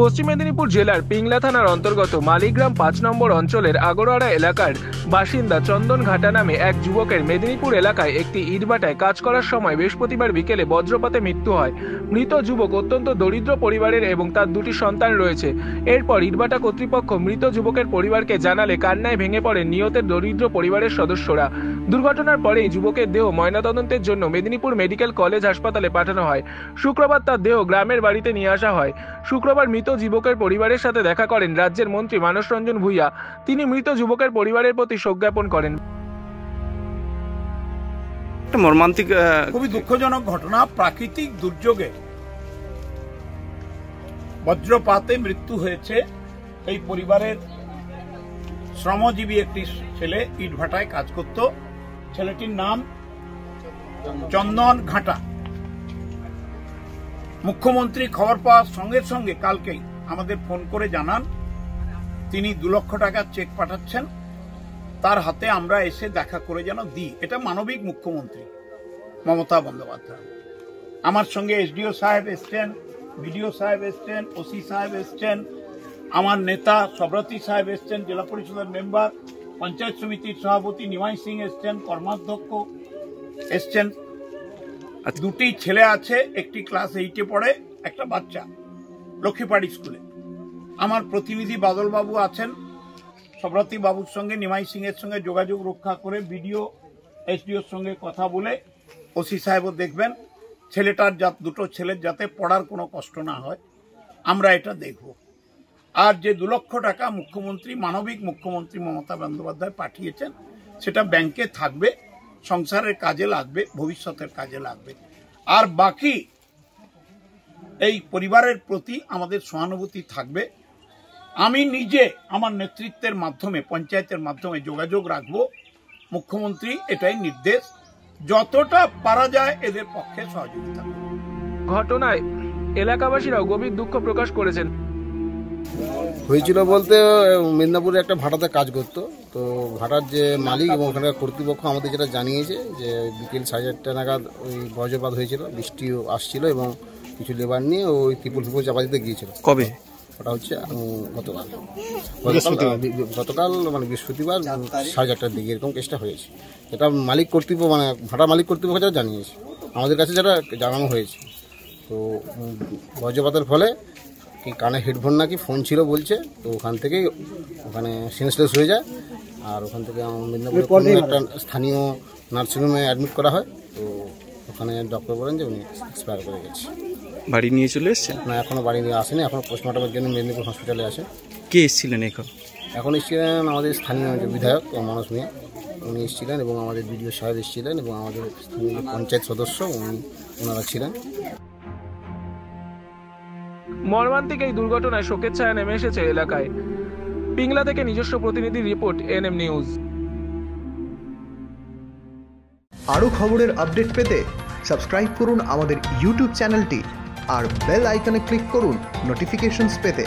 পশ্চিম মেদিনীপুর জেলার পিংলা থানার অন্তর্গত মালিগ্রাম ৫ নম্বর অঞ্চলের আগরওয়াড়া এলাকার বাসিন্দা চন্দন ঘাটা নামে এক যুবকের মেদিনীপুর এলাকায় একটি ইটভাটায় কাজ করার সময় বৃহস্পতিবার বিকেলে বজ্রপাতে মৃত্যু হয়। মৃত যুবক অত্যন্ত দরিদ্র পরিবারের এবং তার দুটি সন্তান রয়েছে। এরপর ইটভাটা কর্তৃপক্ষ মৃত যুবকের পরিবারকে জানালে কান্নায় ভেঙে পড়েন নিহতের দরিদ্র পরিবারের সদস্যরা। দুর্ঘটনার পরেই যুবকের দেহ ময়নাতদন্তের জন্য মেদিনীপুর মেডিকেল কলেজ হাসপাতালে পাঠানো হয়। শুক্রবার তার দেহ গ্রামের বাড়িতে নিয়ে আসা হয়। শুক্রবার মৃত যুবকের পরিবারের সাথে দেখা করেন রাজ্যের মন্ত্রী মানস রঞ্জন ভূঁইয়া। তিনি মৃত যুবকের পরিবারের প্রতি শোক জ্ঞাপন করেন। মর্মান্তিক, খুবই দুঃখজনক ঘটনা। প্রাকৃতিক দুর্যোগে বজ্রপাতে মৃত্যু হয়েছে এই পরিবারের শ্রমজীবী একটি ছেলে, ইটভাটায় কাজ করত। ছেলেটির নাম চন্দন ঘাটা। মুখ্যমন্ত্রী খবর পাওয়ার সঙ্গে সঙ্গে কালকেই আমাদের ফোন করে জানান তিনি 2 লক্ষ টাকার চেক পাঠাচ্ছেন, তার হাতে আমরা এসে দেখা করে যেন দিই। এটা মানবিক মুখ্যমন্ত্রী মমতা বন্দ্যোপাধ্যায়। আমার সঙ্গে এসডিও সাহেব এসছেন, বিডিও সাহেব এসছেন, ওসি সাহেব এসছেন, আমার নেতা সব্রতী সাহেব এসছেন, জেলা পরিষদের মেম্বার, পঞ্চায়েত সমিতির সভাপতি নিমাই সিং এসছেন, কর্মাধ্যক্ষ এসছেন। দুটি ছেলে আছে, একটি ক্লাস 8-এ পড়ে, একটা বাচ্চা লক্ষ্মীপাড়ি স্কুলে। আমার প্রতিনিধি বাদল বাবু আছেন, সব্রতী বাবুর সঙ্গে নিমাই সিং এর সঙ্গে যোগাযোগ রক্ষা করে বিডিও এসডিওর সঙ্গে কথা বলে ওসি সাহেবও দেখবেন ছেলেটার দুটো ছেলের যাতে পড়ার কোনো কষ্ট না হয়, আমরা এটা দেখব। আর যে 2 লক্ষ টাকা মুখ্যমন্ত্রী, মানবিক মুখ্যমন্ত্রী মমতা বন্দ্যোপাধ্যায় পাঠিয়েছেন, সেটা ব্যাংকে থাকবে, সংসারের কাজে লাগবে, ভবিষ্যতের কাজে লাগবে। আর বাকি এই পরিবারের প্রতি আমাদের সহানুভূতি থাকবে। আমি নিজে আমার নেতৃত্বের মাধ্যমে, পঞ্চায়েতের মাধ্যমে যোগাযোগ রাখব। মুখ্যমন্ত্রী এটাই নির্দেশ, যতটা পারা যায় এদের পক্ষে সহযোগিতা। ঘটনায় এলাকাবাসীরাও গভীর দুঃখ প্রকাশ করেছেন। হয়েছিল বলতে মেদিনীপুরে একটা ভাটাতে কাজ করতো, তো ভাটার যে মালিক এবং ওখানকার কর্তৃপক্ষ আমাদের যেটা জানিয়েছে যে বিকেল 4:30 নাগাদ ওই বজ্রপাত হয়েছিল, বৃষ্টিও আসছিল এবং কিছু লেবার নিয়ে ওই ত্রিপল চাপা দিতে গিয়েছিল। কবে? ওটা হচ্ছে গতকাল মানে বৃহস্পতিবার 4:30টার দিকে এরকম কেসটা হয়েছে। এটা মালিক কর্তৃপক্ষ মানে ভাটা মালিক কর্তৃপক্ষ যেটা জানিয়েছে, আমাদের কাছে যেটা জানানো হয়েছে। তো বজ্রপাতের ফলে কি কানে হেডফোন নাকি ফোন ছিল বলছে, তো ওখান থেকেই ওখানে সেন্সলেস হয়ে যায়। আর ওখান থেকে মেদিনীপুরে একটা স্থানীয় নার্সিংহোমে অ্যাডমিট করা হয়। তো ওখানে ডক্টর বলেন যে উনি এক্সপায়ার করে গেছে। বাড়ি নিয়ে চলে এসছেন? না, এখনো বাড়ি নিয়ে আসেনি, এখনো পোস্টমর্টমের জন্য মেদিনীপুর হসপিটালে আসে। কে এসেছিলেন এখন এসেছিলেন আমাদের স্থানীয় যে বিধায়ক মানস মিয়া, উনি এসেছিলেন এবং আমাদের বিডিও সাহেব এসেছিলেন এবং আমাদের স্থানীয় পঞ্চায়েত সদস্য ওনারা ছিলেন। মর্মান্তিক এই দুর্ঘটনায় শোকের ছায়া নেমে এসেছে এলাকায়। পিংলা থেকে নিজস্ব প্রতিনিধি রিপোর্ট, এনএম নিউজ। আরও খবরের আপডেট পেতে সাবস্ক্রাইব করুন আমাদের ইউটিউব চ্যানেলটি আর বেল আইকনে ক্লিক করুন নোটিফিকেশনস পেতে।